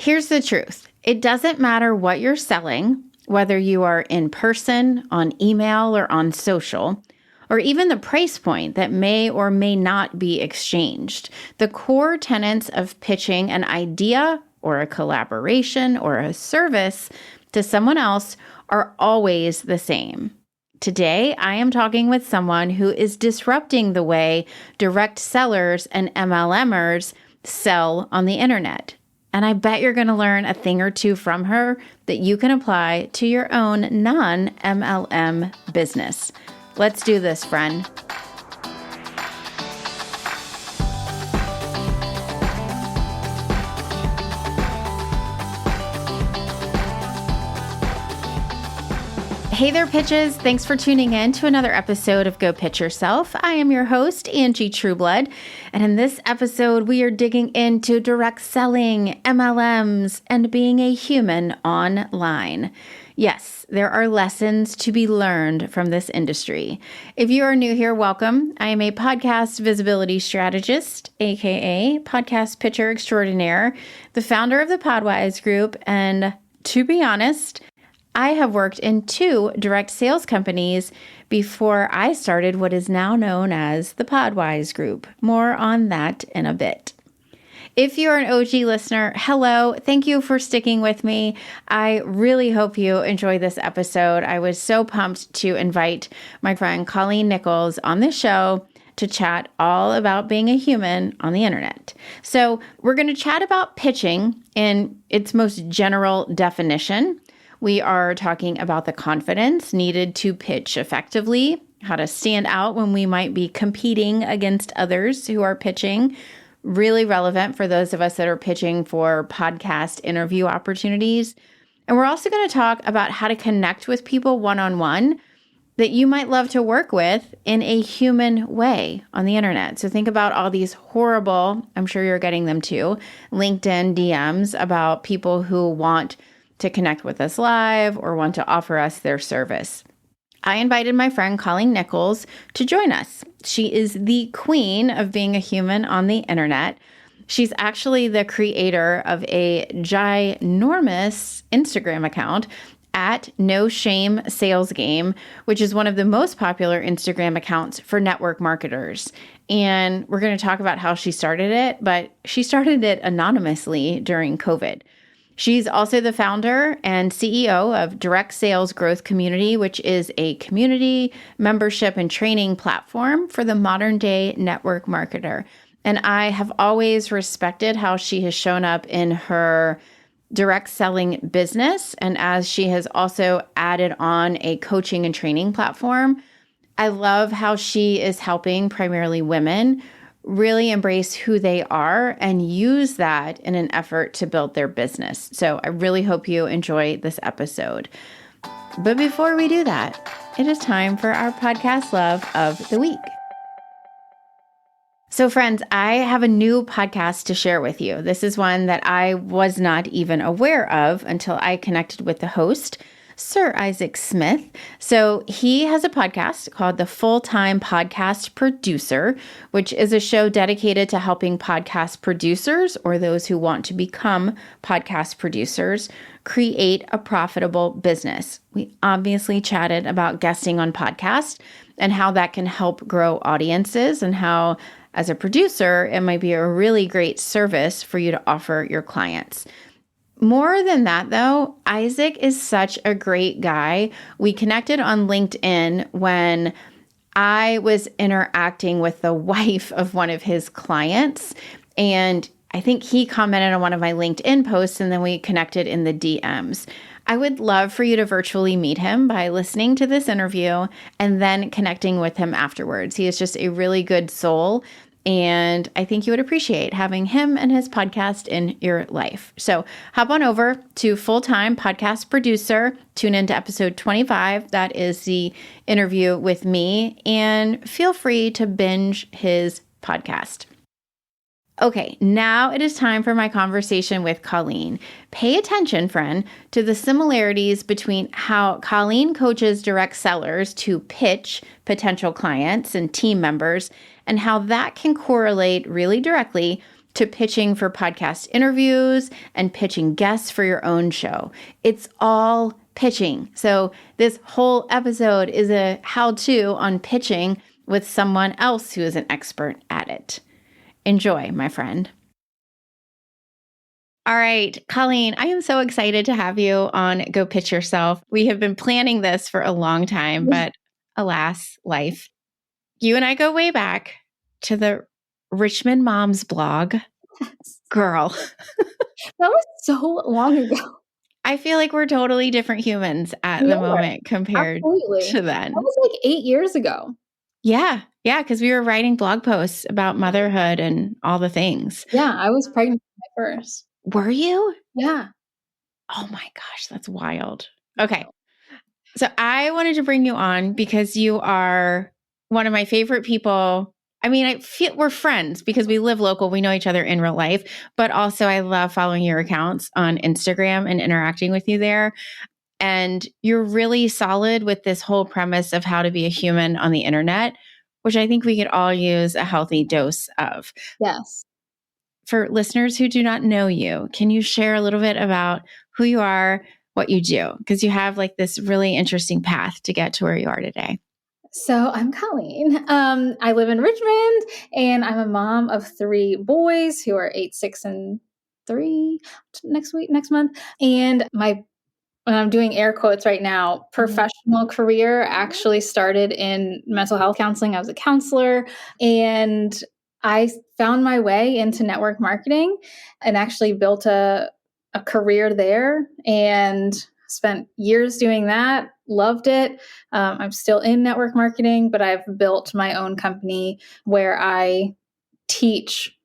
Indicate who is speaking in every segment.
Speaker 1: Here's the truth. It doesn't matter what you're selling, whether you are in person, on email, or on social, or even the price point that may or may not be exchanged. The core tenets of pitching an idea or a collaboration or a service to someone else are always the same. Today, I am talking with someone who is disrupting the way direct sellers and MLMers sell on the internet. And I bet you're going to learn a thing or two from her that you can apply to your own non-MLM business. Let's do this, friend. Hey there, pitches. Thanks for tuning in to another episode of Go Pitch Yourself. I am your host, Angie Trueblood. And in this episode, we are digging into direct selling, MLMs, and being a human online. Yes, there are lessons to be learned from this industry. If you are new here, welcome. I am a podcast visibility strategist, aka podcast pitcher extraordinaire, the founder of the Podwize group, and to be honest, I have worked in 2 direct sales companies before I started what is now known as the Podwize Group. More on that in a bit. If you're an OG listener, hello. Thank you for sticking with me. I really hope you enjoy this episode. I was so pumped to invite my friend Colleen Nichols on the show to chat all about being a human on the internet. So we're going to chat about pitching in its most general definition. We are talking about the confidence needed to pitch effectively, how to stand out when we might be competing against others who are pitching, really relevant for those of us that are pitching for podcast interview opportunities. And we're also going to talk about how to connect with people one-on-one that you might love to work with in a human way on the internet. So think about all these horrible, I'm sure you're getting them too, LinkedIn DMs about people who want to connect with us live or want to offer us their service. I invited my friend Colleen Nichols to join us. She is the queen of being a human on the internet. She's actually the creator of a ginormous Instagram account at No Shame Sales Game, which is one of the most popular Instagram accounts for network marketers. And we're going to talk about how she started it, but she started it anonymously during COVID. She's also the founder and CEO of Direct Sales Growth Community, which is a community membership and training platform for the modern day network marketer. And I have always respected how she has shown up in her direct selling business. And as she has also added on a coaching and training platform, I love how she is helping primarily women really embrace who they are and use that in an effort to build their business. So I really hope you enjoy this episode. But before we do that, it is time for our podcast love of the week. So friends, I have a new podcast to share with you. This is one that I was not even aware of until I connected with the host, Sir Isaac Smith. So he has a podcast called The Full-Time Podcast Producer, which is a show dedicated to helping podcast producers or those who want to become podcast producers create a profitable business. We obviously chatted about guesting on podcasts and how that can help grow audiences and how, as a producer, it might be a really great service for you to offer your clients. More than that, though, Isaac is such a great guy. We connected on LinkedIn when I was interacting with the wife of one of his clients, and I think he commented on one of my LinkedIn posts, and then we connected in the DMs. I would love for you to virtually meet him by listening to this interview and then connecting with him afterwards. He is just a really good soul. And I think you would appreciate having him and his podcast in your life. So hop on over to Full-Time Podcast Producer, tune into episode 25. That is the interview with me, and feel free to binge his podcast. Okay, now it is time for my conversation with Colleen. Pay attention, friend, to the similarities between how Colleen coaches direct sellers to pitch potential clients and team members, and how that can correlate really directly to pitching for podcast interviews and pitching guests for your own show. It's all pitching. So this whole episode is a how-to on pitching with someone else who is an expert at it. Enjoy, my friend. All right, Colleen, I am so excited to have you on Go Pitch Yourself. We have been planning this for a long time, but alas, life. You and I go way back to the Richmond Moms blog. Girl.
Speaker 2: That was so long ago.
Speaker 1: I feel like we're totally different humans at the moment compared to then.
Speaker 2: That was like 8 years ago.
Speaker 1: Yeah, because we were writing blog posts about motherhood and all the things.
Speaker 2: Yeah, I was pregnant with my first.
Speaker 1: Were you?
Speaker 2: Yeah.
Speaker 1: Oh my gosh, that's wild. Okay. So I wanted to bring you on because you are one of my favorite people. I mean, I feel we're friends because we live local. We know each other in real life, but also I love following your accounts on Instagram and interacting with you there. And you're really solid with this whole premise of how to be a human on the internet, which I think we could all use a healthy dose of.
Speaker 2: Yes.
Speaker 1: For listeners who do not know you, can you share a little bit about who you are, what you do? Because you have like this really interesting path to get to where you are today.
Speaker 2: So I'm Colleen. I live in Richmond, and I'm a mom of 3 boys who are 8, 6, and 3 next month. And I'm doing air quotes right now, professional career actually started in mental health counseling. I was a counselor, and I found my way into network marketing and actually built a career there and spent years doing that. Loved it. I'm still in network marketing, but I've built my own company where I teach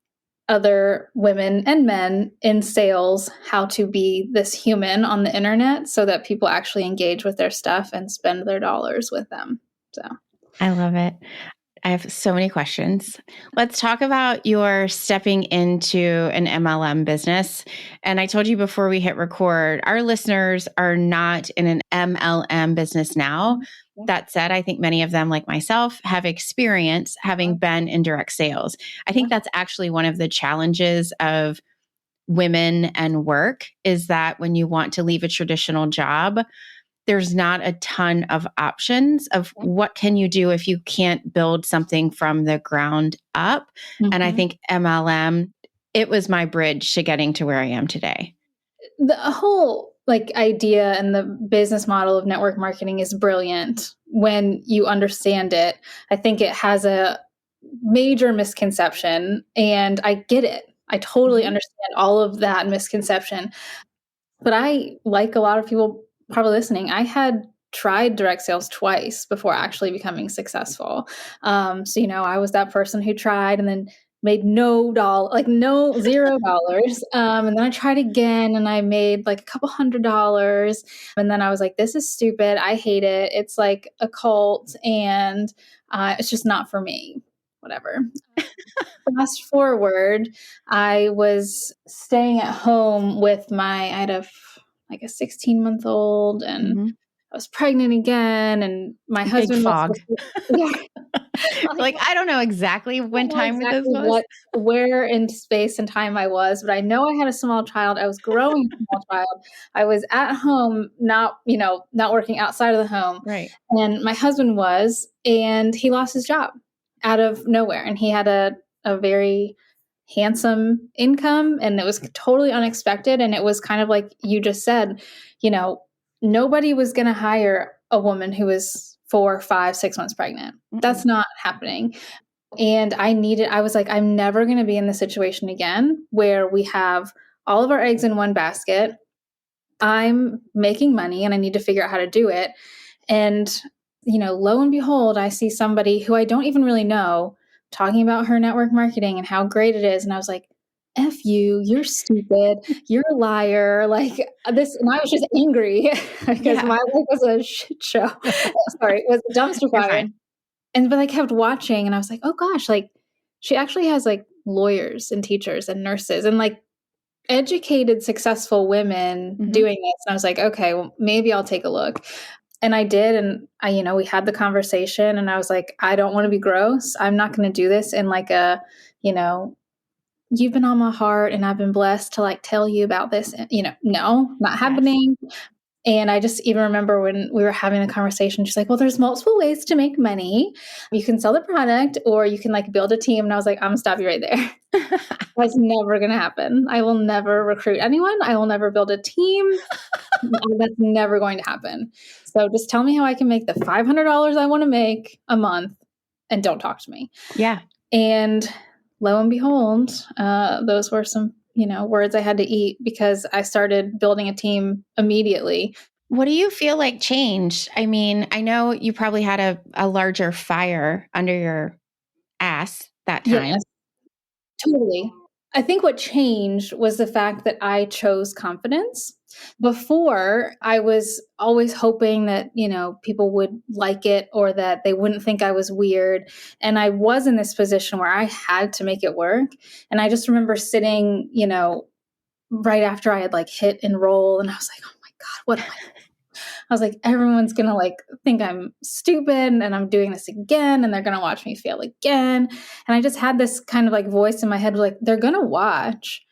Speaker 2: other women and men in sales how to be this human on the internet so that people actually engage with their stuff and spend their dollars with them. So
Speaker 1: I love it. I have so many questions. Let's talk about your stepping into an MLM business. And I told you before we hit record, our listeners are not in an MLM business now. That said, I think many of them, like myself, have experience having been in direct sales. I think that's actually one of the challenges of women and work is that when you want to leave a traditional job, there's not a ton of options of what can you do if you can't build something from the ground up. And I think MLM, it was my bridge to getting to where I am today.
Speaker 2: The whole idea and the business model of network marketing is brilliant when you understand it. I think it has a major misconception, and I get it. I totally understand all of that misconception. But I, like a lot of people probably listening, I had tried direct sales twice before actually becoming successful. So, I was that person who tried and then made $0. And then I tried again and I made like a couple $100. And then I was like, this is stupid. I hate it. It's like a cult and it's just not for me. Whatever. Fast forward, I was staying at home with I had a 16-month-old and I was pregnant again. And my husband
Speaker 1: fog.
Speaker 2: Was
Speaker 1: I don't know exactly when time this was.
Speaker 2: Where in space and time I was, but I know I had a small child. I was growing a small child. I was at home, not working outside of the home.
Speaker 1: Right.
Speaker 2: And my husband was, and he lost his job out of nowhere. And he had a very handsome income, and it was totally unexpected. And it was kind of like you just said, nobody was going to hire a woman who was 4, 5, 6 months pregnant. That's not happening. And I was like, I'm never going to be in this situation again where we have all of our eggs in one basket. I'm making money and I need to figure out how to do it. And, lo and behold, I see somebody who I don't even really know talking about her network marketing and how great it is. And I was like, F you, you're stupid, you're a liar, like this. And I was just angry because my life was a shit show. Sorry, it was a dumpster fire. But I kept watching and I was like, oh gosh, she actually has lawyers and teachers and nurses and educated, successful women doing this. And I was like, okay, well, maybe I'll take a look. And I did. And we had the conversation and I was like, I don't want to be gross. I'm not going to do this in a you've been on my heart and I've been blessed to like tell you about this. No, not
Speaker 1: Yes.
Speaker 2: happening. And I just even remember when we were having a conversation, she's like, well, there's multiple ways to make money. You can sell the product or you can like build a team. And I was like, I'm gonna stop you right there. That's never going to happen. I will never recruit anyone. I will never build a team. That's never going to happen. So just tell me how I can make the $500 I want to make a month and don't talk to me.
Speaker 1: Yeah.
Speaker 2: And lo and behold, those were some, words I had to eat because I started building a team immediately.
Speaker 1: What do you feel like changed? I mean, I know you probably had a larger fire under your ass that time.
Speaker 2: Yes, totally. I think what changed was the fact that I chose confidence. Before, I was always hoping that, people would like it or that they wouldn't think I was weird. And I was in this position where I had to make it work. And I just remember sitting, right after I had like hit enroll and I was like, oh my God, what am I was like, everyone's going to like think I'm stupid and I'm doing this again and they're going to watch me fail again. And I just had this kind of like voice in my head, like, they're going to watch.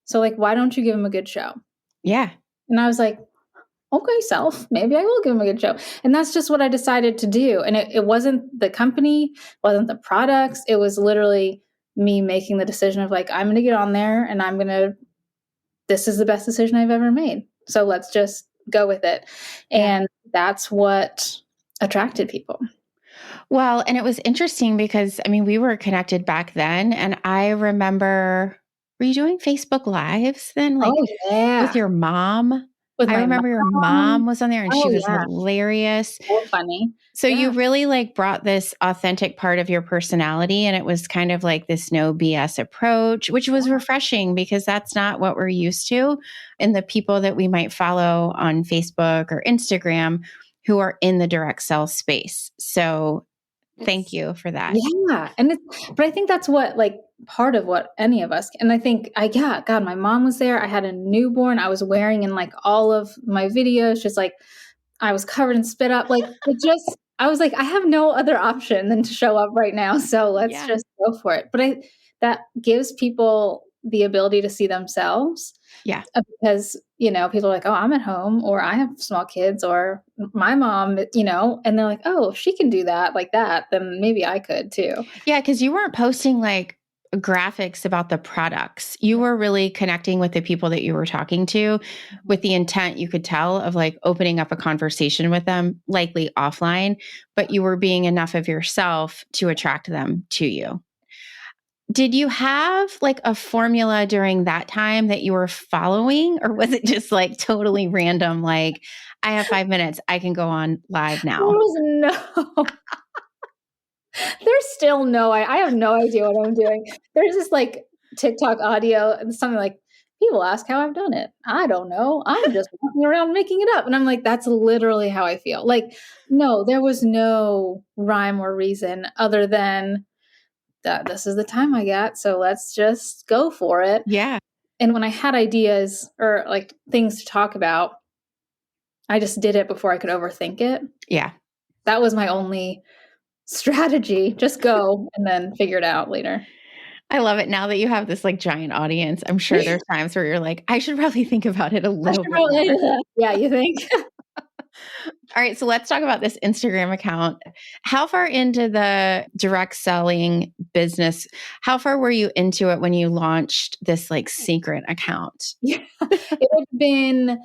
Speaker 2: So like, why don't you give them a good show?
Speaker 1: Yeah.
Speaker 2: And I was like, okay, self, maybe I will give them a good show. And that's just what I decided to do. And it wasn't the company, wasn't the products. It was literally me making the decision of like, I'm going to get on there and this is the best decision I've ever made. So let's just go with it. And that's what attracted people.
Speaker 1: Well, and it was interesting because, I mean, we were connected back then. And I remember, were you doing Facebook Lives then? Like with your mom? I remember your mom was on there and she was hilarious.
Speaker 2: So funny.
Speaker 1: So you really like brought this authentic part of your personality and it was kind of like this no BS approach, which was refreshing because that's not what we're used to. And the people that we might follow on Facebook or Instagram who are in the direct sales space. So thank you for that.
Speaker 2: Yeah. But I think that's what like part of what any of us, and I think God, my mom was there. I had a newborn. I was wearing in like all of my videos, just like I was covered in spit up. Like I was like, I have no other option than to show up right now. So let's just go for it. But that gives people the ability to see themselves.
Speaker 1: Yeah.
Speaker 2: Because, people are like, oh, I'm at home or I have small kids or my mom, and they're like, oh, she can do that like that. Then maybe I could too.
Speaker 1: Yeah. Cause you weren't posting like graphics about the products. You were really connecting with the people that you were talking to with the intent you could tell of like opening up a conversation with them, likely offline, but you were being enough of yourself to attract them to you. Did you have like a formula during that time that you were following, or was it just like totally random? Like, I have 5 minutes, I can go on live now.
Speaker 2: There was no. There's still no. I have no idea what I'm doing. There's this like TikTok audio and something like, people ask how I've done it. I don't know. I'm just walking around making it up, and I'm like, that's literally how I feel. Like, no, there was no rhyme or reason other than that this is the time I got, so let's just go for it.
Speaker 1: Yeah.
Speaker 2: And when I had ideas or like things to talk about, I just did it before I could overthink it.
Speaker 1: Yeah.
Speaker 2: That was my only strategy. Just go and then figure it out later.
Speaker 1: I love it now that you have this like giant audience. I'm sure there's times where you're like, I should probably think about it a little bit more.
Speaker 2: Yeah, you think?
Speaker 1: All right, so let's talk about this Instagram account. How far into the direct selling business, how far were you into it when you launched this like secret account?
Speaker 2: Yeah, it had been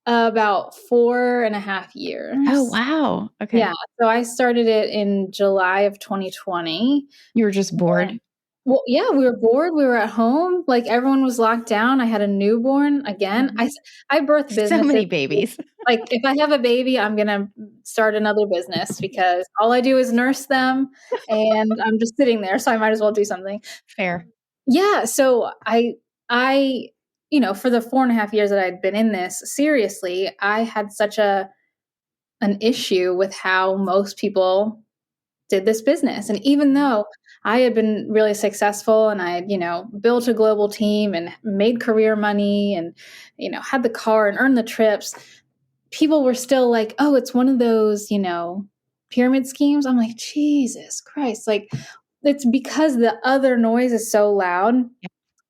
Speaker 2: about 4.5 years.
Speaker 1: Oh, wow. Okay.
Speaker 2: Yeah, so I started it in July of 2020.
Speaker 1: You were just bored?
Speaker 2: Well, yeah, we were bored. We were at home. Like everyone was locked down. I had a newborn again. I birthed businesses.
Speaker 1: So many babies.
Speaker 2: Like if I have a baby, I'm going to start another business because all I do is nurse them and I'm just sitting there. So I might as well do something.
Speaker 1: Fair.
Speaker 2: Yeah. So I, for the 4.5 years that I'd been in this, seriously, I had such an issue with how most people did this business. And even though I had been really successful and I had, built a global team and made career money and, had the car and earned the trips, people were still like, oh, it's one of those, pyramid schemes. I'm like, Jesus Christ. Like, it's because the other noise is so loud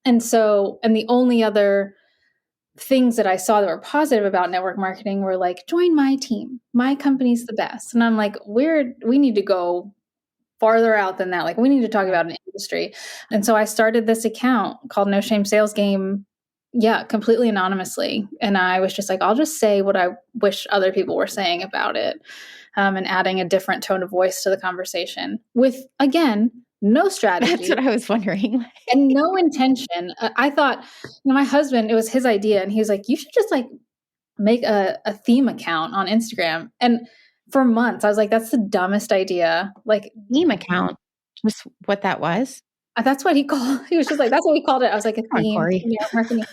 Speaker 2: And the only other things that I saw that were positive about network marketing were like, join my team. My company's the best. And I'm like, we need to go farther out than that. Like, we need to talk about an industry. And so I started this account called No Shame Sales Game. Yeah, completely anonymously. And I was just like, I'll just say what I wish other people were saying about it, and adding a different tone of voice to the conversation with, again, no strategy.
Speaker 1: That's what I was wondering.
Speaker 2: And no intention. I thought, my husband, it was his idea. And he was like, you should just like make a theme account on Instagram. And for months, I was like, that's the dumbest idea. Like,
Speaker 1: Theme account, just what that was.
Speaker 2: That's what he called. He was just like, that's what we called it. I was like, a theme. Marketing.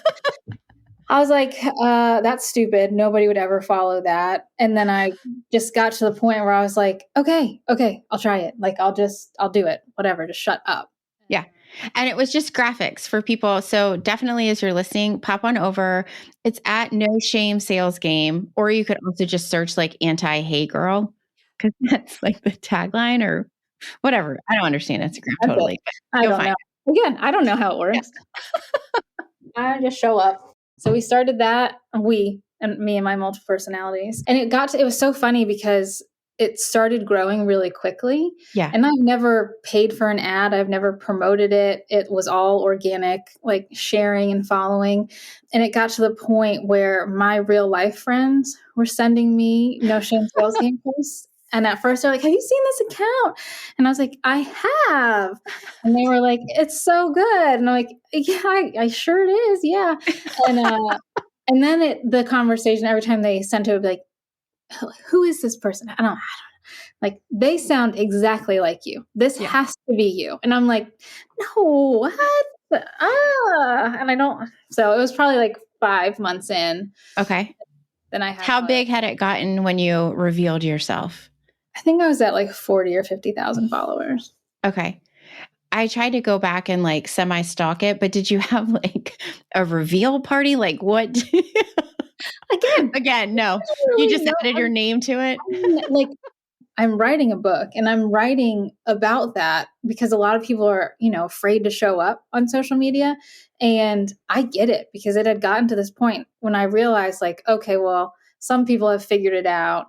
Speaker 2: I was like, that's stupid. Nobody would ever follow that. And then I just got to the point where I was like, okay, I'll try it. Like, I'll do it. Whatever. Just shut up.
Speaker 1: Yeah. And it was just graphics for people. So definitely, as you're listening, pop on over. It's at No Shame Sales Game, or you could also just search like anti-hey girl, because that's like the tagline or whatever. I don't understand Instagram totally.
Speaker 2: I don't know. Again, I don't know how it works. Yeah. I just show up. So we started that, me and my multiple personalities. And it was so funny because it started growing really quickly.
Speaker 1: Yeah.
Speaker 2: And I've never paid for an ad. I've never promoted it. It was all organic, like sharing and following. And it got to the point where my real life friends were sending me No Shame Sales Game posts. And at first they're like, have you seen this account? And I was like, I have. And they were like, it's so good. And I'm like, yeah, I sure it is. Yeah. And then the conversation, every time they sent it, would be like, who is this person? I don't know. Like, they sound exactly like you. This has to be you. And I'm like, no, what? And I don't. So it was probably like 5 months in.
Speaker 1: Okay.
Speaker 2: Then I had.
Speaker 1: How big had it gotten when you revealed yourself?
Speaker 2: I think I was at like 40 or 50,000 followers.
Speaker 1: Okay. I tried to go back and like semi-stalk it, but did you have like a reveal party? Like what? Again, no. You just added your name to it?
Speaker 2: Like, I'm writing a book and I'm writing about that because a lot of people are, afraid to show up on social media. And I get it because it had gotten to this point when I realized like, okay, well, some people have figured it out.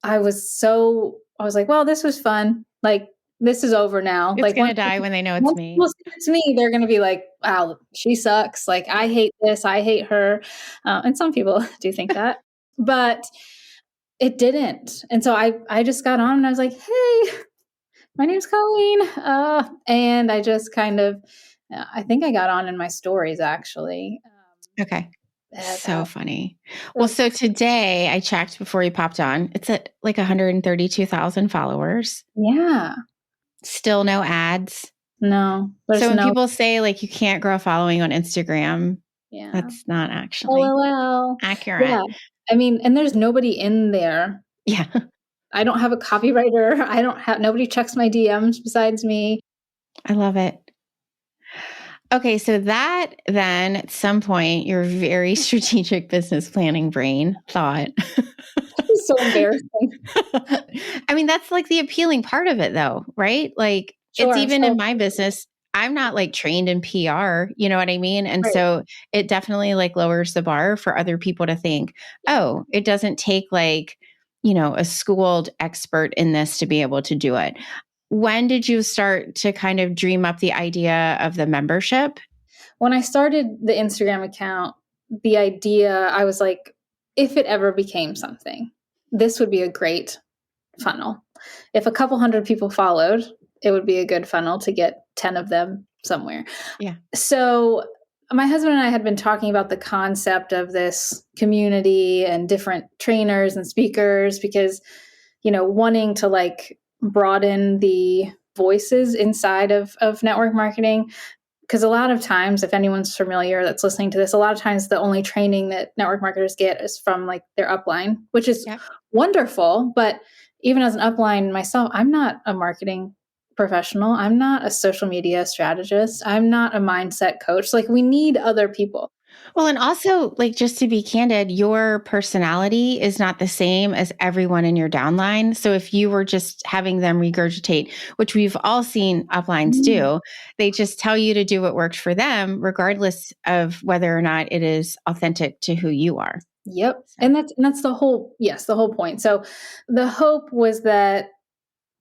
Speaker 2: I was like, well, this was fun. Like, this is over now.
Speaker 1: It's
Speaker 2: like,
Speaker 1: going to die when they know it's me.
Speaker 2: It's me. They're going to be like, wow, she sucks. Like, I hate this. I hate her. And some people do think that, but it didn't. And so I just got on and I was like, hey, my name's Colleen. And I just kind of, I think I got on in my stories actually.
Speaker 1: Okay. So funny. Well, so today I checked before you popped on. It's at like 132,000 followers.
Speaker 2: Yeah.
Speaker 1: Still no ads.
Speaker 2: No.
Speaker 1: So when people say like you can't grow a following on Instagram, that's not actually accurate.
Speaker 2: Yeah. I mean, and there's nobody in there.
Speaker 1: Yeah.
Speaker 2: I don't have a copywriter. Nobody checks my DMs besides me.
Speaker 1: I love it. Okay, so that then at some point your very strategic business planning brain thought.
Speaker 2: It's so embarrassing.
Speaker 1: I mean, that's like the appealing part of it though, right? Like it's even in my business, I'm not like trained in PR, you know what I mean? And so it definitely like lowers the bar for other people to think, oh, it doesn't take like, a schooled expert in this to be able to do it. When did you start to kind of dream up the idea of the membership?
Speaker 2: When I started the Instagram account, the idea, I was like, if it ever became something, this would be a great funnel. If a couple hundred people followed, it would be a good funnel to get 10 of them somewhere.
Speaker 1: Yeah.
Speaker 2: So my husband and I had been talking about the concept of this community and different trainers and speakers because, wanting to like broaden the voices inside of network marketing. Because a lot of times, if anyone's familiar that's listening to this, a lot of times the only training that network marketers get is from like their upline, which is wonderful. But even as an upline myself, I'm not a marketing professional. I'm not a social media strategist. I'm not a mindset coach. Like, we need other people.
Speaker 1: Well, and also, like, just to be candid, your personality is not the same as everyone in your downline. So if you were just having them regurgitate, which we've all seen uplines
Speaker 2: Mm.
Speaker 1: do, they just tell you to do what worked for them, regardless of whether or not it is authentic to who you are.
Speaker 2: Yep.
Speaker 1: So
Speaker 2: And that's the whole, yes, the whole point. So the hope was that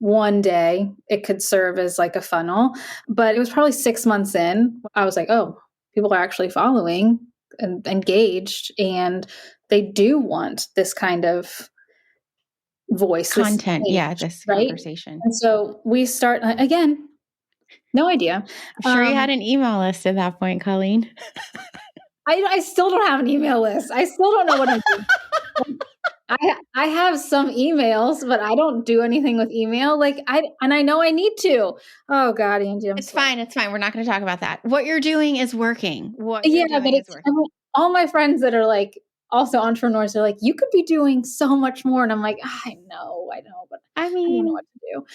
Speaker 2: one day it could serve as like a funnel, but it was probably 6 months in. I was like, oh, people are actually following and engaged, and they do want this kind of voice, this
Speaker 1: content, yeah,
Speaker 2: change,
Speaker 1: this
Speaker 2: right?
Speaker 1: conversation.
Speaker 2: And so we start again, no idea.
Speaker 1: I'm sure you had an email list at that point, Colleen.
Speaker 2: I still don't have an email list. I still don't know what I'm doing. I have some emails, but I don't do anything with email. Like I know I need to. Oh God, Angie, I'm
Speaker 1: It's
Speaker 2: sorry.
Speaker 1: fine. It's fine. We're not going to talk about that. What you're doing is working. What
Speaker 2: Yeah,
Speaker 1: you're
Speaker 2: but
Speaker 1: doing is
Speaker 2: it's I
Speaker 1: working.
Speaker 2: mean, all my friends that are like also entrepreneurs are like, you could be doing so much more. And I'm like, I know, but
Speaker 1: I
Speaker 2: I don't know
Speaker 1: mean,
Speaker 2: what to do.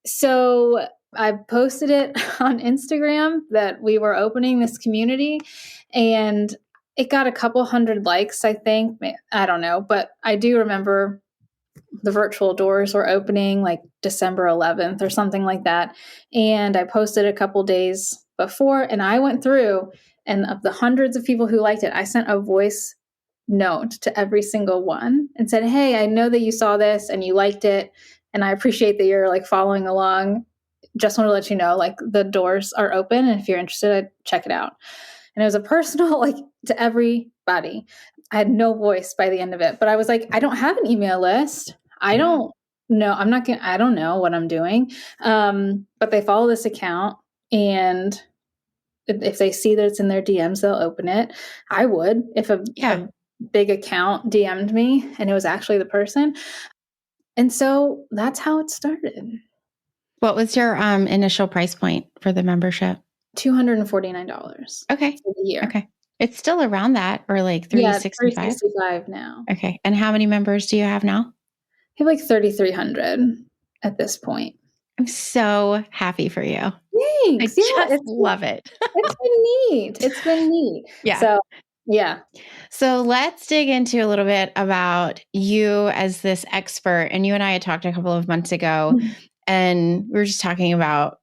Speaker 2: So I posted it on Instagram that we were opening this community, and it got a couple hundred likes, I think. I don't know, but I do remember the virtual doors were opening like December 11th or something like that. And I posted a couple days before, and I went through, and of the hundreds of people who liked it, I sent a voice note to every single one and said, hey, I know that you saw this and you liked it, and I appreciate that you're like following along. Just want to let you know, like, the doors are open, and if you're interested, I'd check it out. And it was a personal, like, to everybody. I had no voice by the end of it, but I was like, I don't have an email list. I don't know. I don't know what I'm doing. But they follow this account, and if they see that it's in their DMs, they'll open it. I would, if a big account DM'd me and it was actually the person. And so that's how it started.
Speaker 1: What was your initial price point for the membership?
Speaker 2: $249.
Speaker 1: Okay.
Speaker 2: For the year.
Speaker 1: Okay. It's still around that, or like
Speaker 2: Yeah,
Speaker 1: 365?
Speaker 2: 365 now.
Speaker 1: Okay. And how many members do you have now?
Speaker 2: I have like 3,300 at this point.
Speaker 1: I'm so happy for you.
Speaker 2: Thanks.
Speaker 1: I just love it.
Speaker 2: It's been neat. It's been neat.
Speaker 1: Yeah.
Speaker 2: So, yeah.
Speaker 1: So let's dig into a little bit about you as this expert. And you and I had talked a couple of months ago, and we were just talking about,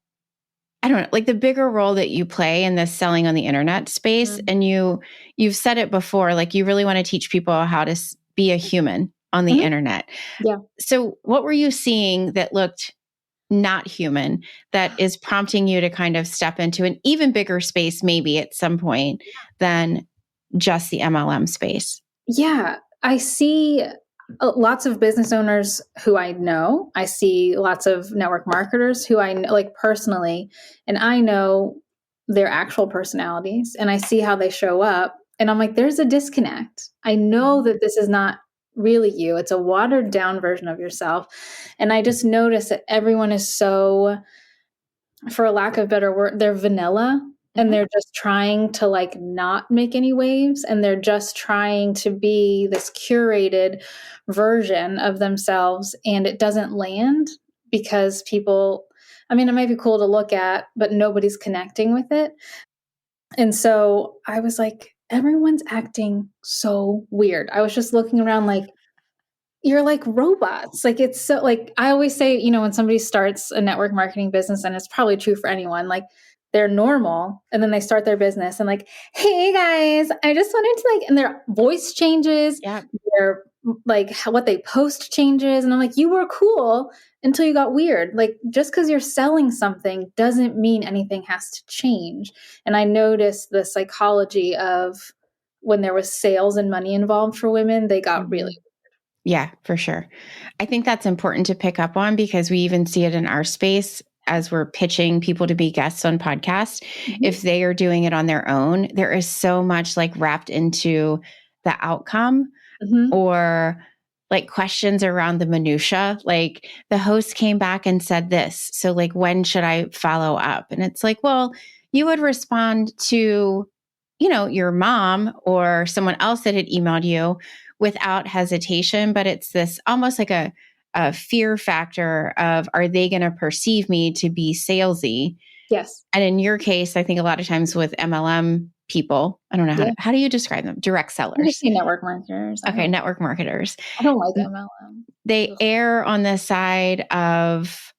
Speaker 1: I don't know, like the bigger role that you play in this selling on the internet space. And you've said it before, like you really want to teach people how to be a human on the internet.
Speaker 2: Yeah.
Speaker 1: So what were you seeing that looked not human that is prompting you to kind of step into an even bigger space, maybe at some point, than just the MLM space?
Speaker 2: Yeah. I see lots of business owners who I know. I see lots of network marketers who I know, like, personally, and I know their actual personalities, and I see how they show up. And I'm like, there's a disconnect. I know that this is not really you. It's a watered down version of yourself. And I just notice that everyone is so, for a lack of a better word, they're vanilla, and they're just trying to like not make any waves, and they're just trying to be this curated version of themselves, and it doesn't land because people, I mean, it might be cool to look at, but nobody's connecting with it. And so I was like, everyone's acting so weird. I was just looking around like, you're like robots. Like, it's so, like, I always say, when somebody starts a network marketing business, and it's probably true for anyone, like, they're normal, and then they start their business and like, hey guys, I just wanted to, like, and their voice changes.
Speaker 1: Yeah.
Speaker 2: Their, like, what they post changes. And I'm like, you were cool until you got weird. Like, just because you're selling something doesn't mean anything has to change. And I noticed the psychology of when there was sales and money involved for women, they got really.
Speaker 1: Yeah, for sure. I think that's important to pick up on, because we even see it in our space as we're pitching people to be guests on podcasts. If they are doing it on their own, there is so much like wrapped into the outcome or like questions around the minutia. Like, the host came back and said this, so like, when should I follow up? And it's like, well, you would respond to, your mom or someone else that had emailed you without hesitation. But it's this almost like a fear factor of, are they going to perceive me to be salesy?
Speaker 2: Yes.
Speaker 1: And in your case, I think a lot of times with MLM people. I don't know how do you describe them? Direct
Speaker 2: I just
Speaker 1: sellers.
Speaker 2: say network marketers.
Speaker 1: Okay, network marketers.
Speaker 2: I don't like MLM.
Speaker 1: They err on the side of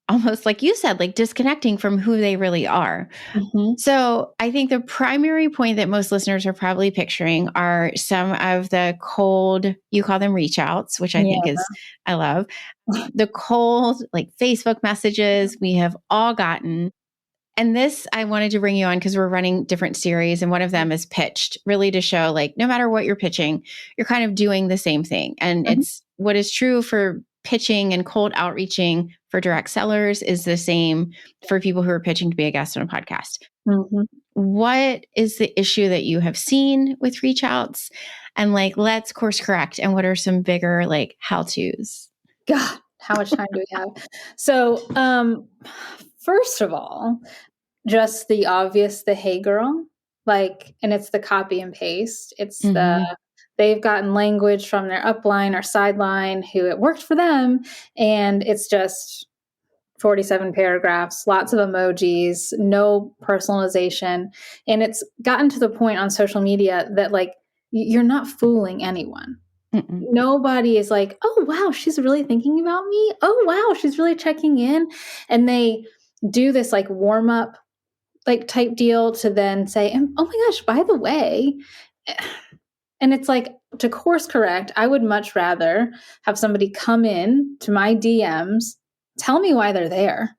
Speaker 1: almost like you said, like disconnecting from who they really are.
Speaker 2: Mm-hmm.
Speaker 1: So I think the primary point that most listeners are probably picturing are some of the cold, you call them reach outs, which I think is, I love the cold, like Facebook messages we have all gotten. And this, I wanted to bring you on because we're running different series. And one of them is pitched, really to show like, no matter what you're pitching, you're kind of doing the same thing. And it's what is true for pitching and cold outreaching for direct sellers is the same for people who are pitching to be a guest on a podcast.
Speaker 2: Mm-hmm.
Speaker 1: What is the issue that you have seen with reach outs? And like, let's course correct. And what are some bigger like how-tos?
Speaker 2: God, how much time do we have? So, first of all, just the obvious, the hey girl, like, and it's the copy and paste. It's they've gotten language from their upline or sideline who it worked for them. And it's just 47 paragraphs, lots of emojis, no personalization. And it's gotten to the point on social media that like, you're not fooling anyone. Nobody is like, oh, wow, she's really thinking about me. Oh, wow, she's really checking in. And they do this like warm up like type deal to then say, oh my gosh, by the way, and it's like to course correct, I would much rather have somebody come in to my DMs, tell me why they're there,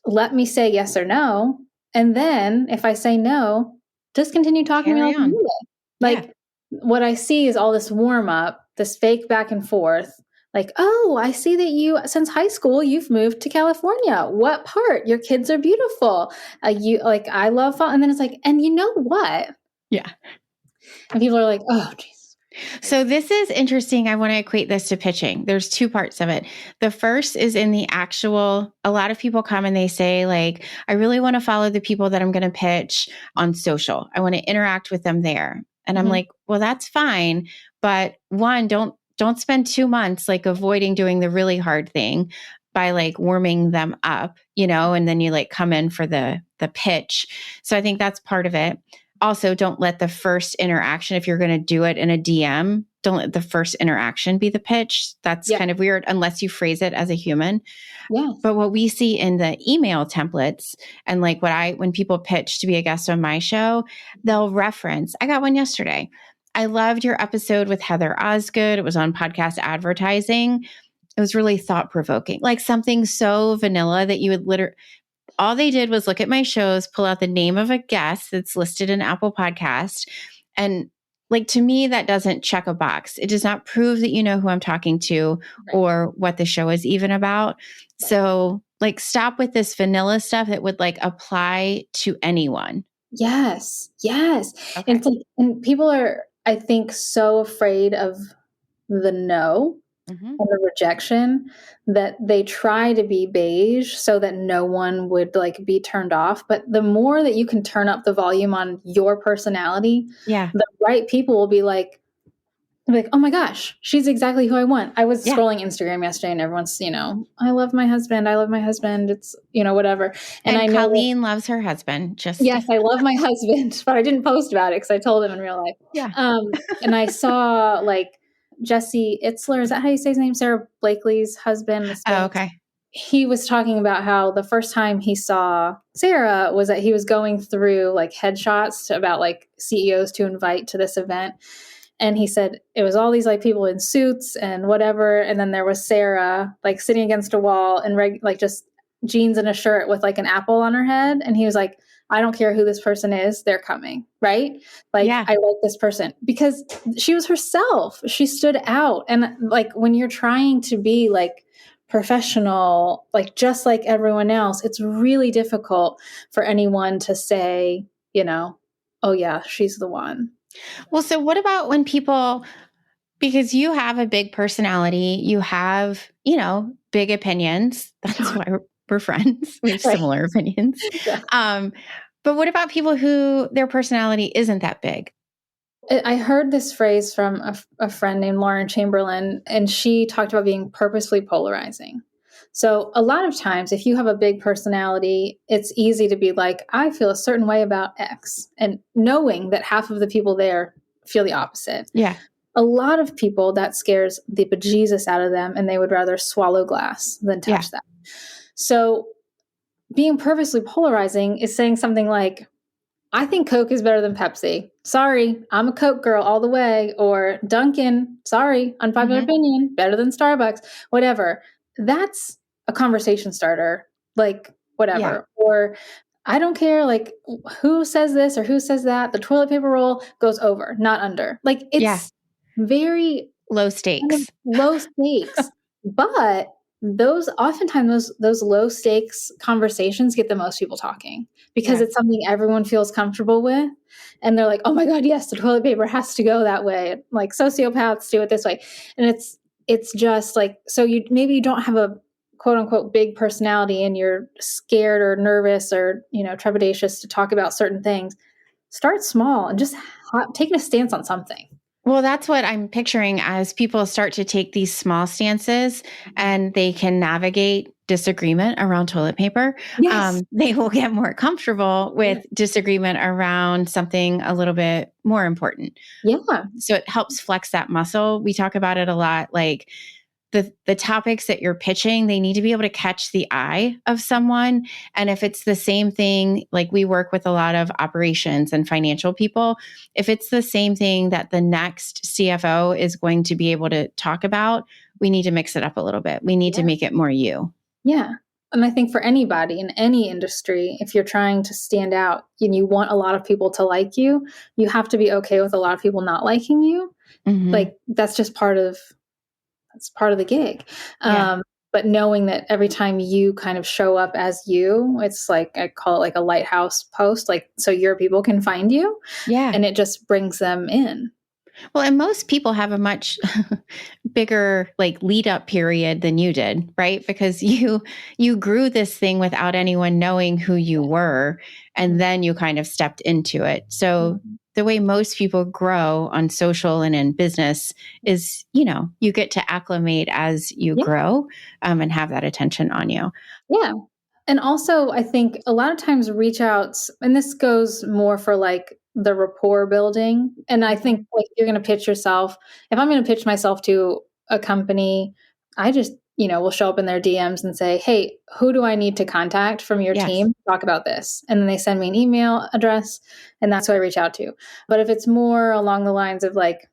Speaker 2: let me say yes or no. And then if I say no, just continue talking to me like you would. Like what I see is all this warm up, this fake back and forth. Like, oh, I see that you, since high school, you've moved to California. What part? Your kids are beautiful. You like, I love fall. And then it's like, and you know what?
Speaker 1: Yeah.
Speaker 2: And people are like, oh, geez.
Speaker 1: So this is interesting. I want to equate this to pitching. There's two parts of it. The first is in the actual, a lot of people come and they say like, I really want to follow the people that I'm going to pitch on social. I want to interact with them there. And I'm like, well, that's fine. But one, don't spend 2 months like avoiding doing the really hard thing by like warming them up, you know, and then you like come in for the pitch. So I think that's part of it. Also, don't let the first interaction, if you're going to do it in a DM, don't let the first interaction be the pitch. That's kind of weird unless you phrase it as a human.
Speaker 2: Yeah.
Speaker 1: But what we see in the email templates and like when people pitch to be a guest on my show, they'll reference, I got one yesterday. I loved your episode with Heather Osgood. It was on podcast advertising. It was really thought-provoking, like something so vanilla that you would literally, all they did was look at my shows, pull out the name of a guest that's listed in Apple Podcast. And like, to me, that doesn't check a box. It does not prove that you know who I'm talking to or what the show is even about. So like, stop with this vanilla stuff that would like apply to anyone.
Speaker 2: Yes. Yes.
Speaker 1: Okay.
Speaker 2: And it's like, and people are, I think, so afraid of the no and the rejection that they try to be beige so that no one would like be turned off. But the more that you can turn up the volume on your personality, the right people will be like, oh my gosh, she's exactly who I want. I was scrolling Instagram yesterday and everyone's, you know, I love my husband. It's, you know, whatever. And I know
Speaker 1: Colleen loves her husband.
Speaker 2: Yes, I love my husband, but I didn't post about it because I told him in real life.
Speaker 1: Yeah.
Speaker 2: And I saw like Jesse Itzler, is that how you say his name? Sarah Blakely's husband.
Speaker 1: Oh, okay.
Speaker 2: He was talking about how the first time he saw Sarah was that he was going through like headshots about like CEOs to invite to this event. And he said it was all these like people in suits and whatever. And then there was Sarah like sitting against a wall and like just jeans and a shirt with like an apple on her head. And he was like, I don't care who this person is. They're coming. Right. Like, I like this person because she was herself. She stood out. And like, when you're trying to be like professional, like just like everyone else, it's really difficult for anyone to say, you know, oh yeah, she's the one.
Speaker 1: Well, so what about when people, because you have a big personality, you have, you know, big opinions. That's why we're friends. We have similar opinions. Yeah. But what about people who their personality isn't that big?
Speaker 2: I heard this phrase from a friend named Lauren Chamberlain, and she talked about being purposefully polarizing. So a lot of times, if you have a big personality, it's easy to be like, I feel a certain way about X, and knowing that half of the people there feel the opposite.
Speaker 1: Yeah.
Speaker 2: A lot of people, that scares the bejesus out of them, and they would rather swallow glass than touch that. So being purposely polarizing is saying something like, I think Coke is better than Pepsi. Sorry, I'm a Coke girl all the way. Or Dunkin', sorry, unpopular opinion, better than Starbucks, whatever. That's a conversation starter, like whatever.
Speaker 1: Yeah.
Speaker 2: Or I don't care, like who says this or who says that. The toilet paper roll goes over, not under. Like it's very
Speaker 1: low stakes.
Speaker 2: Low stakes. But those low stakes conversations get the most people talking because it's something everyone feels comfortable with. And they're like, oh my God, yes, the toilet paper has to go that way. Like sociopaths do it this way. And it's just like, so maybe you don't have a quote unquote big personality and you're scared or nervous or, trepidatious to talk about certain things. Start small and just taking a stance on something.
Speaker 1: Well, that's what I'm picturing as people start to take these small stances and they can navigate disagreement around toilet paper.
Speaker 2: Yes.
Speaker 1: They will get more comfortable with disagreement around something a little bit more important.
Speaker 2: Yeah.
Speaker 1: So it helps flex that muscle. We talk about it a lot, like the topics that you're pitching, they need to be able to catch the eye of someone. And if it's the same thing, like we work with a lot of operations and financial people, if it's the same thing that the next CFO is going to be able to talk about, we need to mix it up a little bit. We need to make it more you.
Speaker 2: Yeah. And I think for anybody in any industry, if you're trying to stand out and you want a lot of people to like you, you have to be okay with a lot of people not liking you. Like that's just part of the gig. But knowing that every time you kind of show up as you, it's like, I call it like a lighthouse post, like, so your people can find you.
Speaker 1: Yeah.
Speaker 2: And it just brings them in.
Speaker 1: Well, and most people have a much bigger like lead up period than you did, right? Because you grew this thing without anyone knowing who you were, and then you kind of stepped into it. So the way most people grow on social and in business is, you get to acclimate as you grow and have that attention on you.
Speaker 2: Yeah. And also, I think a lot of times reach outs, and this goes more for like the rapport building. And I think like you're going to pitch yourself. If I'm going to pitch myself to a company, I just, will show up in their DMs and say, hey, who do I need to contact from your team to talk about this? And then they send me an email address, and that's who I reach out to. But if it's more along the lines of like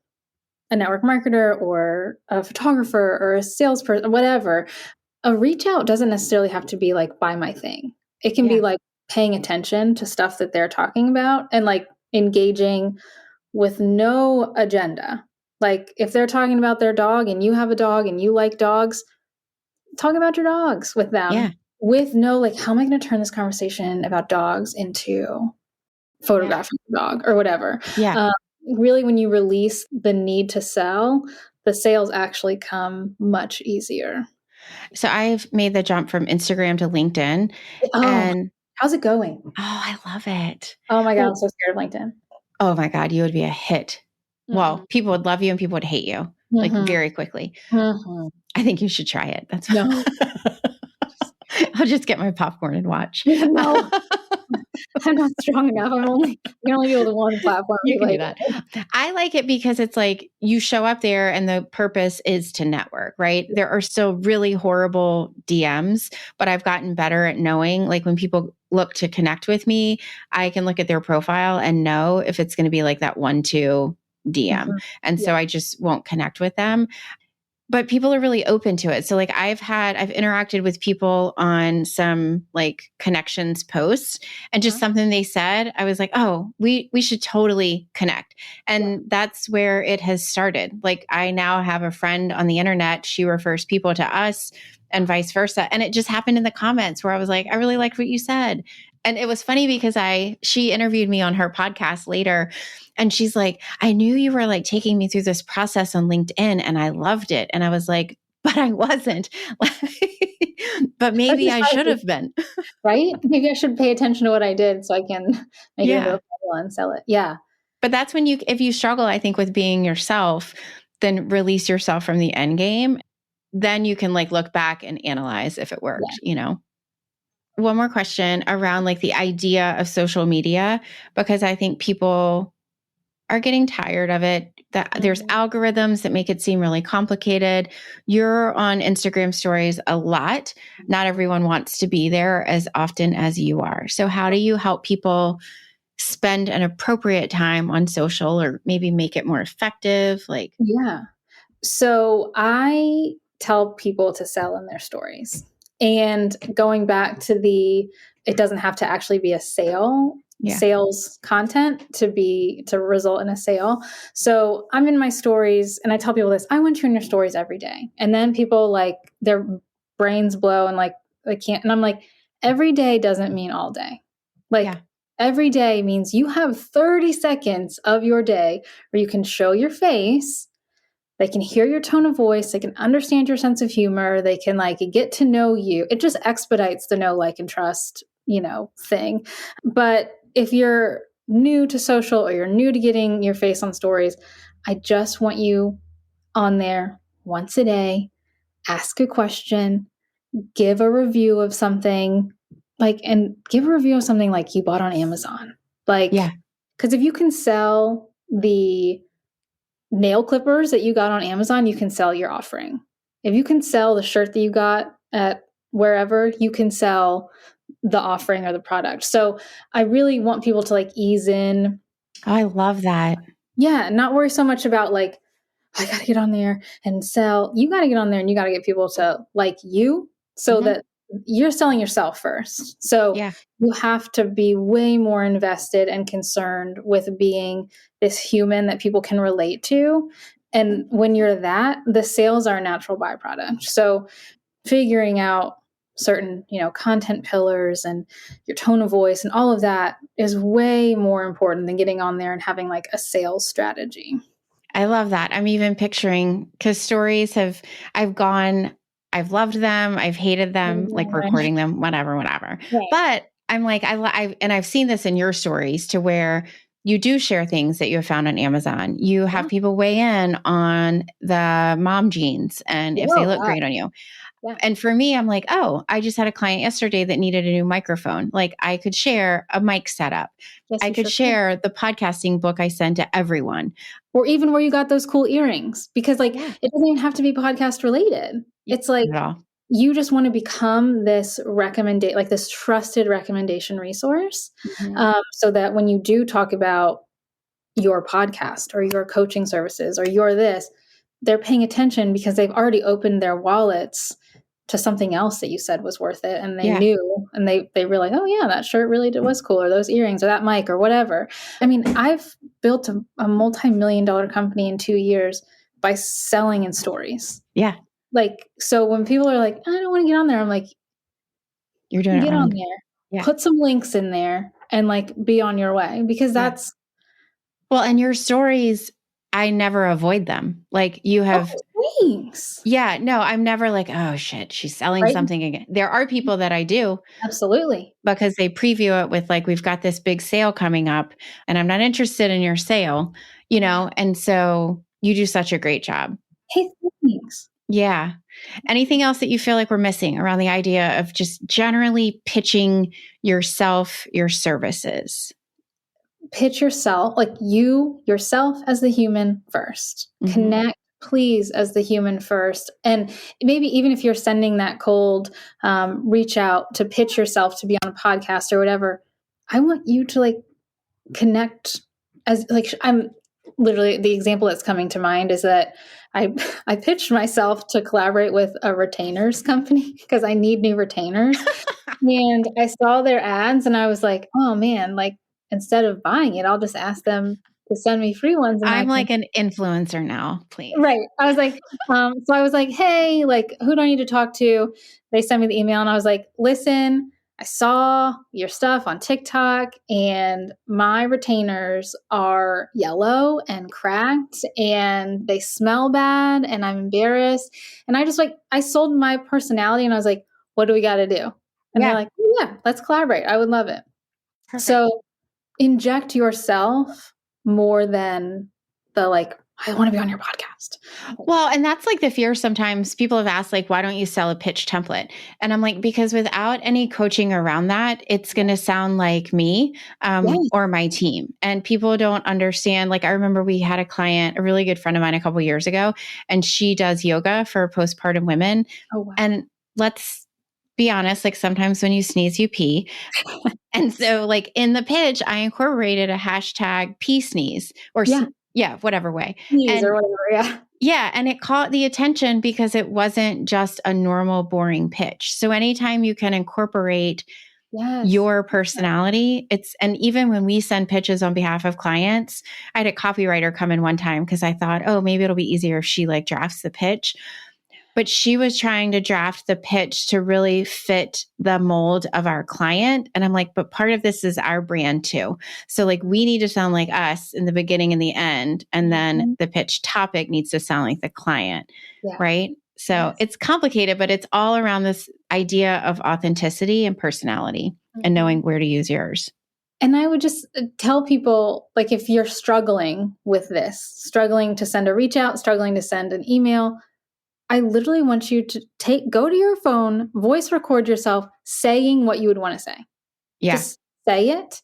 Speaker 2: a network marketer or a photographer or a salesperson, whatever, a reach out doesn't necessarily have to be like buy my thing. It can be like paying attention to stuff that they're talking about and like engaging with no agenda. Like if they're talking about their dog and you have a dog and you like dogs, talk about your dogs with them with no like, how am I going to turn this conversation about dogs into photographing the dog or whatever. Really, when you release the need to sell, the sales actually come much easier.
Speaker 1: So I've made the jump from Instagram to LinkedIn. And
Speaker 2: how's it going?
Speaker 1: Oh, I love it.
Speaker 2: Oh my God, I'm so scared of LinkedIn.
Speaker 1: Oh my God, you would be a hit. Well, people would love you and people would hate you like very quickly. I think you should try it. That's no. I'll just get my popcorn and watch.
Speaker 2: No, I'm not strong enough. I can only do the one platform.
Speaker 1: You can do that. I like it because it's like you show up there and the purpose is to network, right? There are still really horrible DMs, but I've gotten better at knowing, like when people look to connect with me, I can look at their profile and know if it's going to be like that 1-2 DM. And so I just won't connect with them. But people are really open to it. So like I've interacted with people on some like connections posts and just something they said, I was like, oh, we should totally connect. And that's where it has started. Like I now have a friend on the internet. She refers people to us and vice versa. And it just happened in the comments where I was like, I really liked what you said. And it was funny because she interviewed me on her podcast later, and she's like, I knew you were like taking me through this process on LinkedIn and I loved it. And I was like, but I wasn't. But maybe I should have been.
Speaker 2: Right? Maybe I should pay attention to what I did so I can make it available and sell it. Yeah.
Speaker 1: But that's when if you struggle, I think, with being yourself, then release yourself from the end game then you can like look back and analyze if it worked,
Speaker 2: Yeah.
Speaker 1: you know? One more question around like the idea of social media, because I think people are getting tired of it. That there's algorithms that make it seem really complicated. You're on Instagram stories a lot. Not everyone wants to be there as often as you are. So how do you help people spend an appropriate time on social, or maybe make it more effective? Like,
Speaker 2: Yeah. So I tell people to sell in their stories. And going back to it doesn't have to actually be a sales content to result in a sale. So I'm in my stories and I tell people this, I want you in your stories every day. And then people like their brains blow and like they can't. And I'm like, every day doesn't mean all day. Like every day means you have 30 seconds of your day where you can show your face. They can hear your tone of voice. They can understand your sense of humor. They can like get to know you. It just expedites the know, like, and trust, thing. But if you're new to social or you're new to getting your face on stories, I just want you on there once a day, ask a question, give a review of something and give a review of something like you bought on Amazon. Because if you can sell the nail clippers that you got on Amazon, you can sell your offering. If you can sell the shirt that you got at wherever, you can sell the offering or the product. So I really want people to like ease in.
Speaker 1: Oh, I love that.
Speaker 2: Yeah. Not worry so much about like, I got to get on there and sell. You got to get on there and you got to get people to like you so that you're selling yourself first. So you have to be way more invested and concerned with being this human that people can relate to. And when you're that, the sales are a natural byproduct. So figuring out certain, content pillars and your tone of voice and all of that is way more important than getting on there and having like a sales strategy.
Speaker 1: I love that. I'm even picturing, because stories I've loved them, I've hated them, like recording them, whatever. Right. But I'm like, and I've seen this in your stories to where you do share things that you have found on Amazon. You have people weigh in on the mom jeans and if they look great on you. Yeah. And for me, I'm like, oh, I just had a client yesterday that needed a new microphone. Like I could share a mic setup. Yes, I could share the podcasting book I sent to everyone.
Speaker 2: Or even where you got those cool earrings, because like it doesn't even have to be podcast related. It's like you just want to become this this trusted recommendation resource. So that when you do talk about your podcast or your coaching services or your this, they're paying attention because they've already opened their wallets to something else that you said was worth it. And they knew, and they realized, oh yeah, that shirt really was cool, or those earrings or that mic or whatever. I mean, I've built a multi-million-dollar company in 2 years by selling in stories. Yeah. Like, so when people are like, I don't want to get on there, I'm like,
Speaker 1: you're doing
Speaker 2: get on there, put some links in there and like be on your way, because that's.
Speaker 1: Well, and your stories, I never avoid them. Like you have.
Speaker 2: Oh, thanks.
Speaker 1: Yeah, no, I'm never like, oh shit, she's selling something again. There are people that I do.
Speaker 2: Absolutely.
Speaker 1: Because they preview it with like, we've got this big sale coming up and I'm not interested in your sale, and so you do such a great job.
Speaker 2: Hey, thanks.
Speaker 1: Yeah. Anything else that you feel like we're missing around the idea of just generally pitching yourself, your services?
Speaker 2: Pitch yourself, like yourself as the human first. Connect, please, as the human first. And maybe even if you're sending that cold reach out to pitch yourself to be on a podcast or whatever, I want you to like connect as like, I'm literally, the example that's coming to mind is that I pitched myself to collaborate with a retainers company because I need new retainers. And I saw their ads and I was like, oh man, like, instead of buying it, I'll just ask them to send me free ones. And
Speaker 1: I'm like an influencer now, please.
Speaker 2: Right. I was like, so I was like, hey, like, who do I need to talk to? They sent me the email and I was like, listen, I saw your stuff on TikTok and my retainers are yellow and cracked and they smell bad and I'm embarrassed. And I sold my personality and I was like, what do we got to do? And they're like, oh, yeah, let's collaborate. I would love it. Perfect. So inject yourself more than the like I want to be on your podcast.
Speaker 1: Well, and that's like the fear sometimes people have asked, like, why don't you sell a pitch template? And I'm like, because without any coaching around that, it's going to sound like me
Speaker 2: Yes.
Speaker 1: or my team. And people don't understand. Like, I remember we had a client, a really good friend of mine a couple of years ago, and she does yoga for postpartum women.
Speaker 2: Oh, wow.
Speaker 1: And let's be honest, like sometimes when you sneeze, you pee. And so like in the pitch, I incorporated a hashtag pee sneeze or whatever way.
Speaker 2: Sneeze or
Speaker 1: And
Speaker 2: whatever. Yeah.
Speaker 1: yeah, and it caught the attention because it wasn't just a normal boring pitch. So anytime you can incorporate your personality, and even when we send pitches on behalf of clients, I had a copywriter come in one time because I thought, oh, maybe it'll be easier if she like drafts the pitch. But she was trying to draft the pitch to really fit the mold of our client. And I'm like, but part of this is our brand too. So like we need to sound like us in the beginning and the end. And then the pitch topic needs to sound like the client. Yeah. Right. So it's complicated, but it's all around this idea of authenticity and personality and knowing where to use yours.
Speaker 2: And I would just tell people, like, if you're struggling with this, struggling to send a reach out, struggling to send an email, I literally want you to go to your phone, voice record yourself saying what you would want to say. Yeah. Just say it.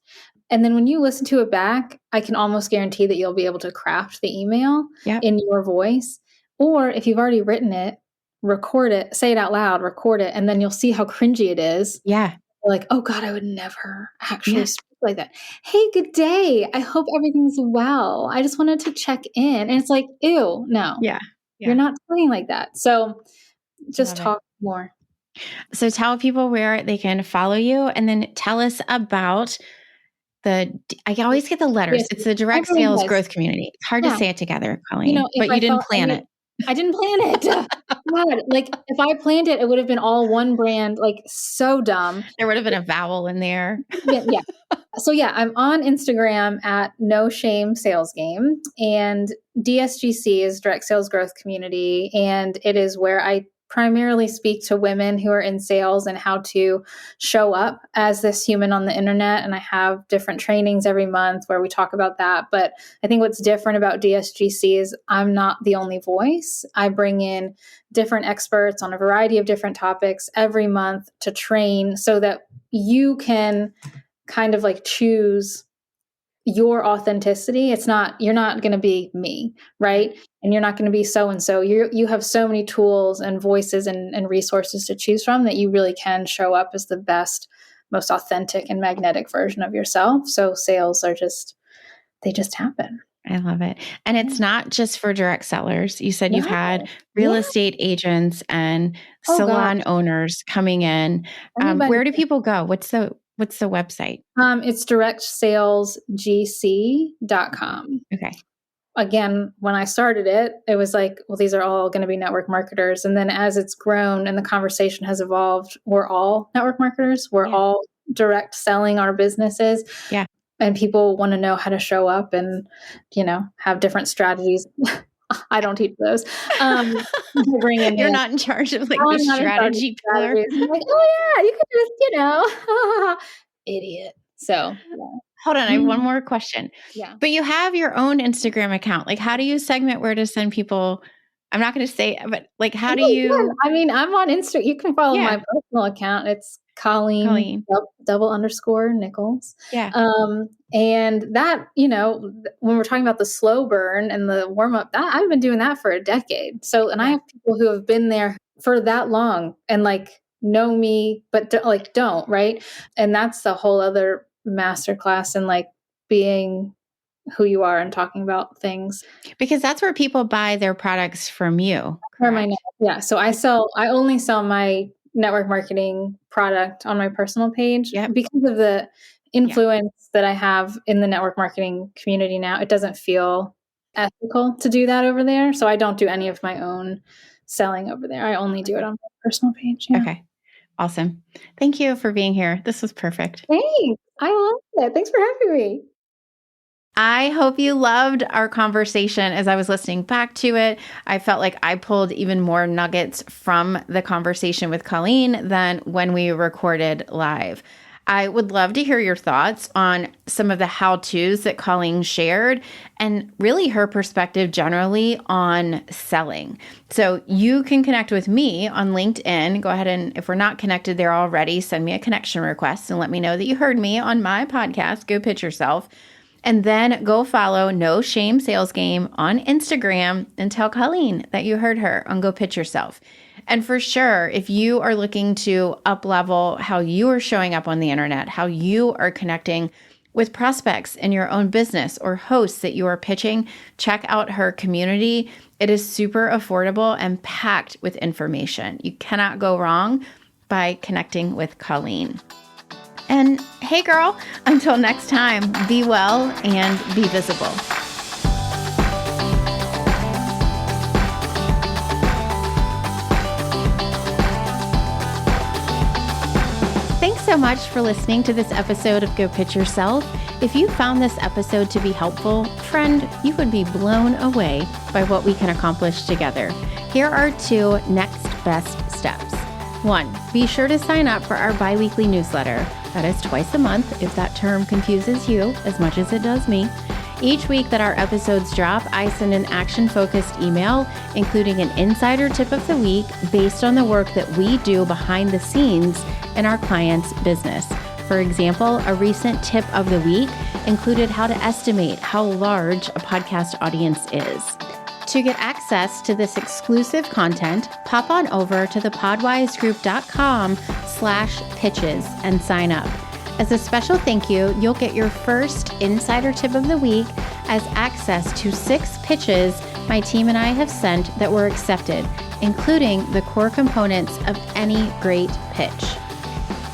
Speaker 2: And then when you listen to it back, I can almost guarantee that you'll be able to craft the email in your voice. Or if you've already written it, record it, say it out loud, record it, and then you'll see how cringy it is. Yeah. You're like, oh God, I would never actually speak like that. Hey, good day. I hope everything's well. I just wanted to check in. And it's like, ew, no. Yeah. You're not talking like that. So just talk more.
Speaker 1: So tell people where they can follow you, and then tell us about I always get the letters. It's the direct sales growth community. It's hard to say it together, Colleen, but you didn't plan it.
Speaker 2: I didn't plan it. God, like if I planned it, it would have been all one brand, like so dumb.
Speaker 1: There would have been a vowel in there.
Speaker 2: Yeah. So I'm on Instagram at No Shame Sales Game, and DSGC is Direct Sales Growth Community. And it is where I primarily speak to women who are in sales and how to show up as this human on the internet. And I have different trainings every month where we talk about that. But I think what's different about DSGC is I'm not the only voice. I bring in different experts on a variety of different topics every month to train so that you can kind of like choose your authenticity. You're not going to be me, right? And you're not going to be so-and-so. You have so many tools and voices and resources to choose from that you really can show up as the best, most authentic and magnetic version of yourself. So sales they just happen.
Speaker 1: I love it. And it's not just for direct sellers. You said you've had real estate agents and salon owners coming in. Where do people go? What's the website?
Speaker 2: It's directsalesgc.com.
Speaker 1: Okay.
Speaker 2: Again, when I started it, it was like, well, these are all going to be network marketers. And then as it's grown and the conversation has evolved, we're all network marketers. We're all direct selling our businesses. Yeah. And people want to know how to show up and, have different strategies. I don't teach those.
Speaker 1: You're not in charge of like the strategy pillar.
Speaker 2: I'm like, oh yeah, you could just, idiot. So
Speaker 1: hold on, I have one more question. Yeah. But you have your own Instagram account. Like, how do you segment where to send people? I'm not going to say, but like, how do you?
Speaker 2: Yeah. I mean, I'm on Instagram. You can follow my personal account. It's Colleen. _ Nichols. Yeah. And that, when we're talking about the slow burn and the warm up, that I've been doing that for a decade. So, and I have people who have been there for that long and like know me, but don't, right? And that's the whole other masterclass in like being who you are and talking about things.
Speaker 1: Because that's where people buy their products from you.
Speaker 2: So I only sell my network marketing product on my personal page because of the influence that I have in the network marketing community now. It doesn't feel ethical to do that over there. So I don't do any of my own selling over there. I only do it on my personal page. Yeah.
Speaker 1: Okay. Awesome. Thank you for being here. This was perfect.
Speaker 2: Thanks. I loved it. Thanks for having me.
Speaker 1: I hope you loved our conversation. As I was listening back to it, I felt like I pulled even more nuggets from the conversation with Colleen than when we recorded live. I would love to hear your thoughts on some of the how-tos that Colleen shared and really her perspective generally on selling. So you can connect with me on LinkedIn. Go ahead and, if we're not connected there already, send me a connection request and let me know that you heard me on my podcast, Go Pitch Yourself. And then go follow No Shame Sales Game on Instagram and tell Colleen that you heard her on Go Pitch Yourself. And for sure, if you are looking to up-level how you are showing up on the internet, how you are connecting with prospects in your own business or hosts that you are pitching, check out her community. It is super affordable and packed with information. You cannot go wrong by connecting with Colleen. And hey girl, until next time, be well and be visible. Thanks so much for listening to this episode of Go Pitch Yourself. If you found this episode to be helpful, friend, you would be blown away by what we can accomplish together. Here are 2 next best steps. 1, be sure to sign up for our bi-weekly newsletter. That is twice a month, if that term confuses you as much as it does me. Each week that our episodes drop, I send an action-focused email, including an insider tip of the week based on the work that we do behind the scenes in our clients' business. For example, a recent tip of the week included how to estimate how large a podcast audience is. To get access to this exclusive content, pop on over to the podwizegroup.com/pitches and sign up. As a special thank you, you'll get your first insider tip of the week as access to 6 pitches my team and I have sent that were accepted, including the core components of any great pitch.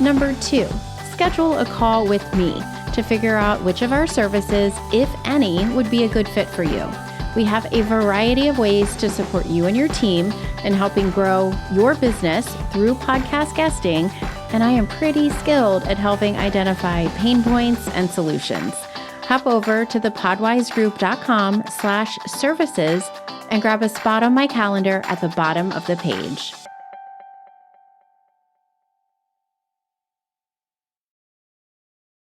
Speaker 1: Number 2, schedule a call with me to figure out which of our services, if any, would be a good fit for you. We have a variety of ways to support you and your team in helping grow your business through podcast guesting, and I am pretty skilled at helping identify pain points and solutions. Hop over to the podwizegroup.com/services and grab a spot on my calendar at the bottom of the page.